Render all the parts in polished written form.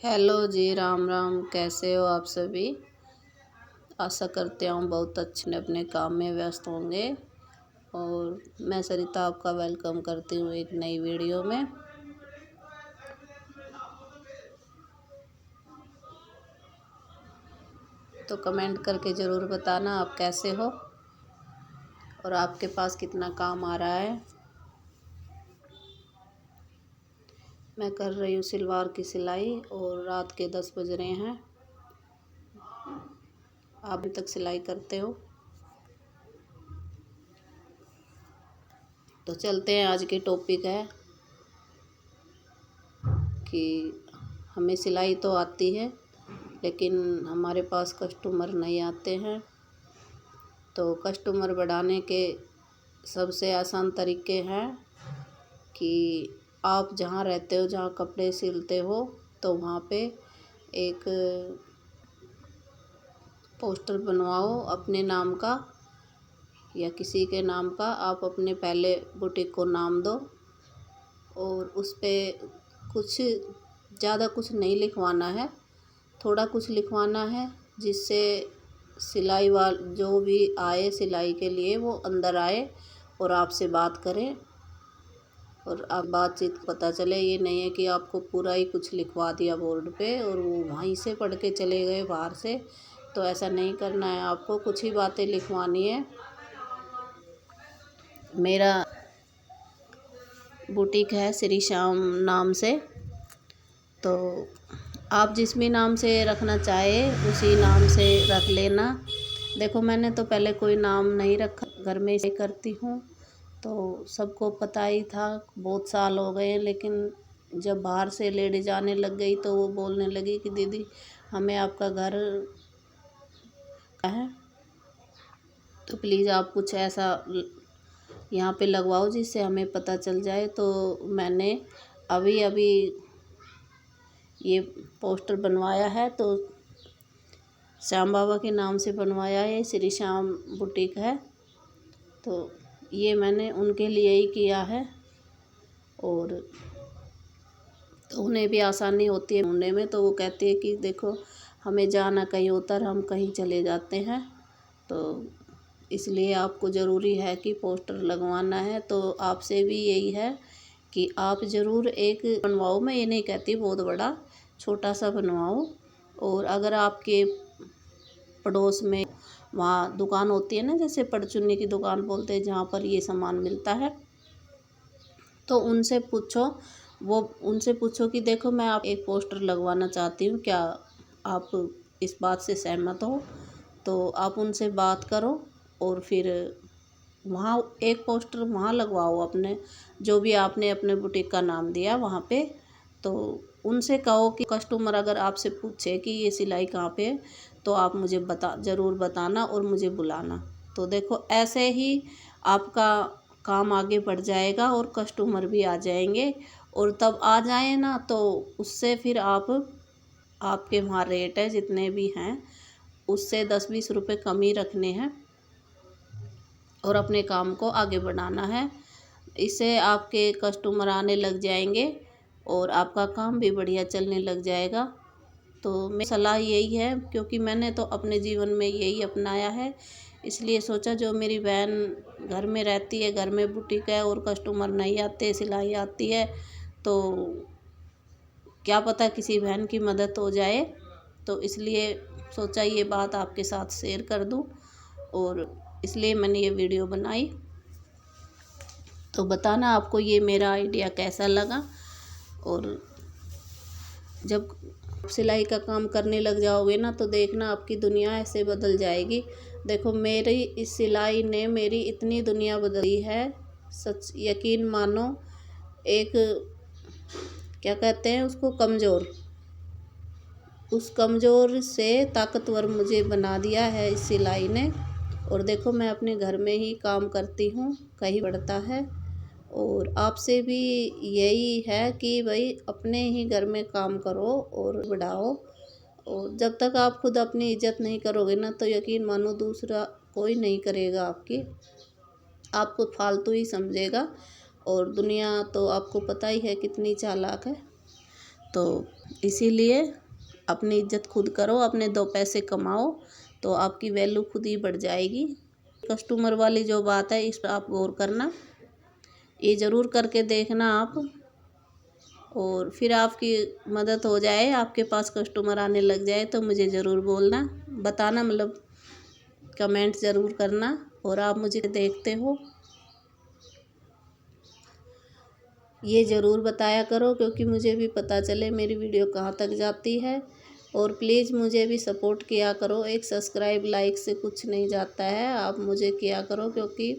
Hello जी, राम राम। कैसे हो आप सभी? आशा करते हूँ बहुत अच्छे अपने काम में व्यस्त होंगे। और मैं सरिता आपका वेलकम करती हूँ एक नई वीडियो में। तो कमेंट करके ज़रूर बताना आप कैसे हो और आपके पास कितना काम आ रहा है। मैं कर रही हूँ सलवार की सिलाई और रात के 10 बज रहे हैं। आप अभी तक सिलाई करते हो? तो चलते हैं। आज की टॉपिक है कि हमें सिलाई तो आती है लेकिन हमारे पास कस्टमर नहीं आते हैं। तो कस्टमर बढ़ाने के सबसे आसान तरीके हैं कि आप जहाँ रहते हो, जहाँ कपड़े सिलते हो, तो वहाँ पे एक पोस्टर बनवाओ अपने नाम का या किसी के नाम का। आप अपने पहले बुटीक को नाम दो और उस पर कुछ ज़्यादा कुछ नहीं लिखवाना है, थोड़ा कुछ लिखवाना है जिससे सिलाई वाल जो भी आए सिलाई के लिए वो अंदर आए और आपसे बात करें और आप बातचीत पता चले। ये नहीं है कि आपको पूरा ही कुछ लिखवा दिया बोर्ड पे और वो वहीं से पढ़ के चले गए बाहर से। तो ऐसा नहीं करना है, आपको कुछ ही बातें लिखवानी है। मेरा बुटीक है श्री श्याम नाम से, तो आप जिस भी नाम से रखना चाहे उसी नाम से रख लेना। देखो, मैंने तो पहले कोई नाम नहीं रखा, घर में इसे करती हूँ तो सबको पता ही था। बहुत साल हो गए, लेकिन जब बाहर से लेडीज आने लग गई तो वो बोलने लगी कि दीदी हमें आपका घर है, तो प्लीज़ आप कुछ ऐसा यहाँ पे लगवाओ जिससे हमें पता चल जाए। तो मैंने अभी अभी ये पोस्टर बनवाया है, तो श्याम बाबा के नाम से बनवाया है, श्री श्याम बुटीक है। तो ये मैंने उनके लिए ही किया है और तो उन्हें भी आसानी होती है ढूंढने में। तो वो कहती है कि देखो हमें जाना कहीं होता है, हम कहीं चले जाते हैं, तो इसलिए आपको ज़रूरी है कि पोस्टर लगवाना है। तो आपसे भी यही है कि आप ज़रूर एक बनवाओ। मैं ये नहीं कहती बहुत बड़ा, छोटा सा बनवाओ। और अगर आपके पड़ोस में वहाँ दुकान होती है ना, जैसे परचुन्नी की दुकान बोलते हैं जहाँ पर ये सामान मिलता है, तो उनसे पूछो कि देखो मैं आप एक पोस्टर लगवाना चाहती हूँ, क्या आप इस बात से सहमत हो? तो आप उनसे बात करो और फिर वहाँ एक पोस्टर वहाँ लगवाओ, अपने जो भी आपने अपने बुटीक का नाम दिया वहाँ पे। तो उनसे कहो कि कस्टमर अगर आपसे पूछे कि ये सिलाई कहाँ पे है तो आप मुझे ज़रूर बताना और मुझे बुलाना। तो देखो ऐसे ही आपका काम आगे बढ़ जाएगा और कस्टमर भी आ जाएंगे। और तब आ जाए ना तो उससे फिर आपके वहाँ रेट है जितने भी हैं उससे 10-20 रुपये कम ही रखने हैं और अपने काम को आगे बढ़ाना है। इससे आपके कस्टमर आने लग जाएंगे और आपका काम भी बढ़िया चलने लग जाएगा। तो मेरी सलाह यही है, क्योंकि मैंने तो अपने जीवन में यही अपनाया है, इसलिए सोचा जो मेरी बहन घर में रहती है, घर में बुटीक है और कस्टमर नहीं आते, सिलाई आती है, तो क्या पता किसी बहन की मदद हो जाए। तो इसलिए सोचा ये बात आपके साथ शेयर कर दूं और इसलिए मैंने ये वीडियो बनाई। तो बताना आपको ये मेरा आइडिया कैसा लगा। और जब सिलाई का काम करने लग जाओगे ना तो देखना आपकी दुनिया ऐसे बदल जाएगी। देखो मेरी इस सिलाई ने मेरी इतनी दुनिया बदली है, सच यकीन मानो। एक क्या कहते हैं उसको, कमज़ोर, उस कमज़ोर से ताकतवर मुझे बना दिया है इस सिलाई ने। और देखो मैं अपने घर में ही काम करती हूँ, कहीं बढ़ता है। और आपसे भी यही है कि भाई अपने ही घर में काम करो और बढ़ाओ। और जब तक आप खुद अपनी इज्जत नहीं करोगे ना तो यकीन मानो दूसरा कोई नहीं करेगा आपकी, आपको फालतू ही समझेगा। और दुनिया तो आपको पता ही है कितनी चालाक है। तो इसीलिए अपनी इज्जत खुद करो, अपने 2 पैसे कमाओ तो आपकी वैल्यू खुद ही बढ़ जाएगी। कस्टमर वाली जो बात है इस पर आप गौर करना, ये ज़रूर करके देखना आप, और फिर आपकी मदद हो जाए, आपके पास कस्टमर आने लग जाए तो मुझे ज़रूर बोलना, बताना, मतलब कमेंट ज़रूर करना। और आप मुझे देखते हो ये ज़रूर बताया करो, क्योंकि मुझे भी पता चले मेरी वीडियो कहाँ तक जाती है। और प्लीज़ मुझे भी सपोर्ट किया करो, एक सब्सक्राइब लाइक से कुछ नहीं जाता है, आप मुझे किया करो, क्योंकि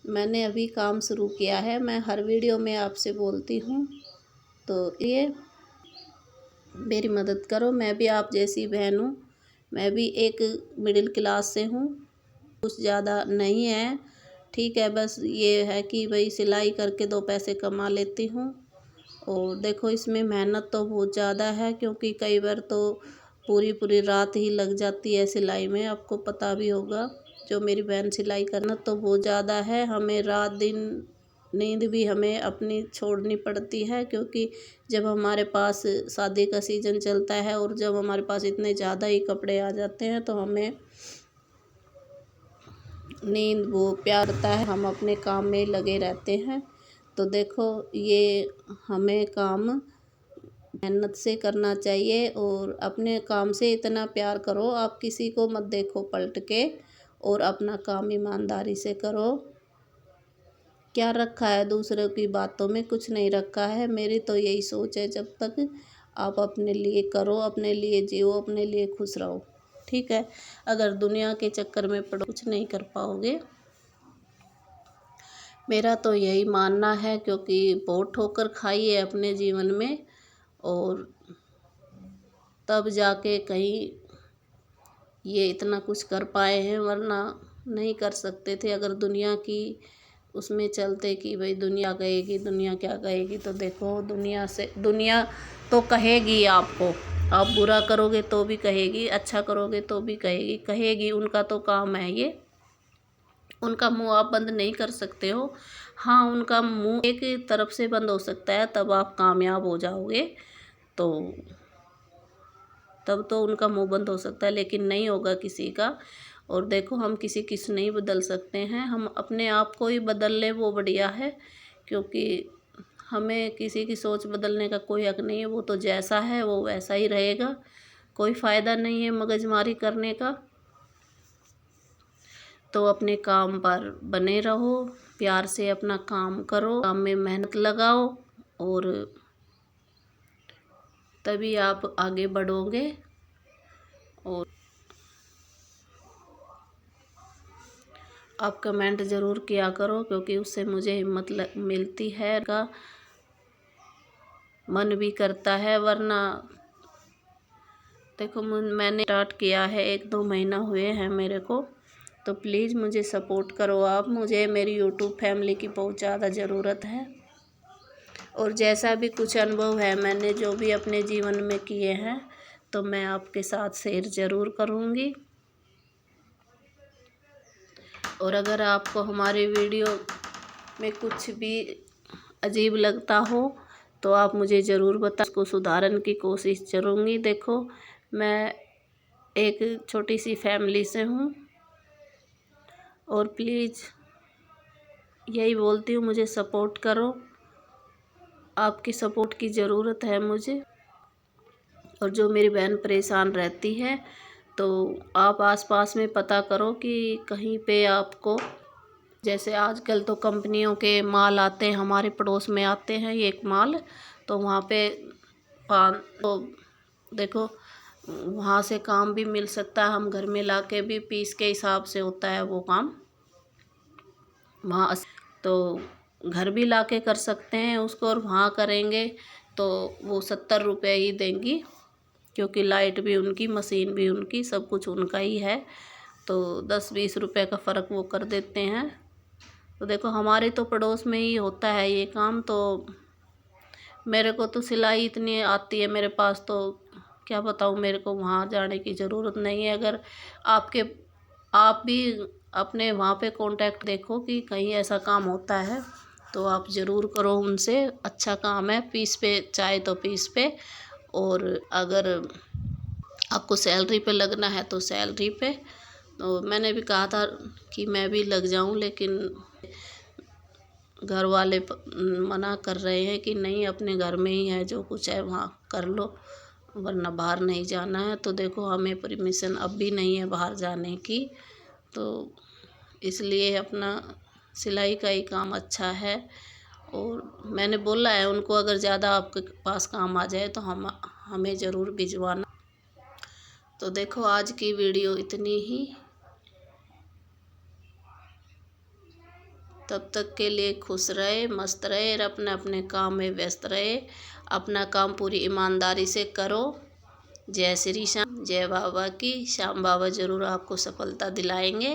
मैंने अभी काम शुरू किया है। मैं हर वीडियो में आपसे बोलती हूँ, तो ये मेरी मदद करो। मैं भी आप जैसी बहन हूँ, मैं भी एक मिडिल क्लास से हूँ, कुछ ज़्यादा नहीं है, ठीक है। बस ये है कि भाई सिलाई करके 2 पैसे कमा लेती हूँ। और देखो इसमें मेहनत तो बहुत ज़्यादा है, क्योंकि कई बार तो पूरी पूरी रात ही लग जाती है सिलाई में, आपको पता भी होगा। जो मेरी बहन सिलाई करना तो बहुत ज़्यादा है, हमें रात दिन नींद भी हमें अपनी छोड़नी पड़ती है, क्योंकि जब हमारे पास शादी का सीज़न चलता है और जब हमारे पास इतने ज़्यादा ही कपड़े आ जाते हैं तो हमें नींद वो प्यार आता है, हम अपने काम में लगे रहते हैं। तो देखो ये हमें काम मेहनत से करना चाहिए, और अपने काम से इतना प्यार करो, आप किसी को मत देखो पलट के, और अपना काम ईमानदारी से करो। क्या रखा है दूसरों की बातों में, कुछ नहीं रखा है। मेरी तो यही सोच है, जब तक आप अपने लिए करो, अपने लिए जियो, अपने लिए खुश रहो, ठीक है। अगर दुनिया के चक्कर में पड़ो कुछ नहीं कर पाओगे, मेरा तो यही मानना है, क्योंकि बहुत ठोकर खाई है अपने जीवन में, और तब जाके कहीं ये इतना कुछ कर पाए हैं, वरना नहीं कर सकते थे। अगर दुनिया की उसमें चलते कि भाई दुनिया कहेगी, दुनिया क्या कहेगी, तो देखो दुनिया तो कहेगी आपको, आप बुरा करोगे तो भी कहेगी, अच्छा करोगे तो भी कहेगी, उनका तो काम है ये। उनका मुंह आप बंद नहीं कर सकते हो। हाँ, उनका मुंह एक तरफ से बंद हो सकता है, तब आप कामयाब हो जाओगे, तो तब तो उनका मुंह बंद हो सकता है, लेकिन नहीं होगा किसी का। और देखो हम किसी किस नहीं बदल सकते हैं, हम अपने आप को ही बदल लें वो बढ़िया है, क्योंकि हमें किसी की सोच बदलने का कोई हक नहीं है। वो तो जैसा है वो वैसा ही रहेगा, कोई फ़ायदा नहीं है मगजमारी करने का। तो अपने काम पर बने रहो, प्यार से अपना काम करो, काम में मेहनत लगाओ, और तभी आप आगे बढ़ोगे। और आप कमेंट ज़रूर किया करो, क्योंकि उससे मुझे हिम्मत मिलती है, का मन भी करता है। वरना देखो मैंने स्टार्ट किया है, 1-2 महीना हुए हैं मेरे को, तो प्लीज़ मुझे सपोर्ट करो आप, मुझे मेरी यूट्यूब फैमिली की बहुत ज़्यादा ज़रूरत है। और जैसा भी कुछ अनुभव है मैंने जो भी अपने जीवन में किए हैं, तो मैं आपके साथ शेयर ज़रूर करूँगी। और अगर आपको हमारे वीडियो में कुछ भी अजीब लगता हो तो आप मुझे ज़रूर बताएं, उसको सुधारने की कोशिश करूँगी। देखो मैं एक छोटी सी फैमिली से हूँ, और प्लीज़ यही बोलती हूँ, मुझे सपोर्ट करो, आपकी सपोर्ट की ज़रूरत है मुझे। और जो मेरी बहन परेशान रहती है, तो आप आसपास में पता करो कि कहीं पे आपको, जैसे आजकल तो कंपनियों के माल आते हैं, हमारे पड़ोस में आते हैं एक माल, तो वहाँ पे तो देखो वहाँ से काम भी मिल सकता है, हम घर में ला के भी पीस के हिसाब से होता है वो काम वहाँ, तो घर भी ला के कर सकते हैं उसको, और वहाँ करेंगे तो वो 70 रुपये ही देंगी, क्योंकि लाइट भी उनकी, मशीन भी उनकी, सब कुछ उनका ही है, तो 10-20 रुपये का फ़र्क वो कर देते हैं। तो देखो हमारे तो पड़ोस में ही होता है ये काम, तो मेरे को तो सिलाई इतनी आती है मेरे पास, तो क्या बताऊँ, मेरे को वहाँ जाने की ज़रूरत नहीं है। अगर आप भी अपने वहाँ पे कांटेक्ट देखो कि कहीं ऐसा काम होता है, तो आप ज़रूर करो उनसे, अच्छा काम है, पीस पे चाहे तो पीस पे, और अगर आपको सैलरी पे लगना है तो सैलरी पे। तो मैंने भी कहा था कि मैं भी लग जाऊं, लेकिन घर वाले मना कर रहे हैं कि नहीं, अपने घर में ही है, जो कुछ है वहाँ कर लो, वरना बाहर नहीं जाना है। तो देखो, हमें परमिशन अब भी नहीं है बाहर जाने की, तो इसलिए अपना सिलाई का ही काम अच्छा है। और मैंने बोला है उनको, अगर ज़्यादा आपके पास काम आ जाए तो हमें ज़रूर भिजवाना। तो देखो, आज की वीडियो इतनी ही। तब तक के लिए खुश रहे, मस्त रहे और अपने अपने काम में व्यस्त रहे। अपना काम पूरी ईमानदारी से करो। जय श्री श्याम, जय बाबा की। श्याम बाबा ज़रूर आपको सफलता दिलाएंगे।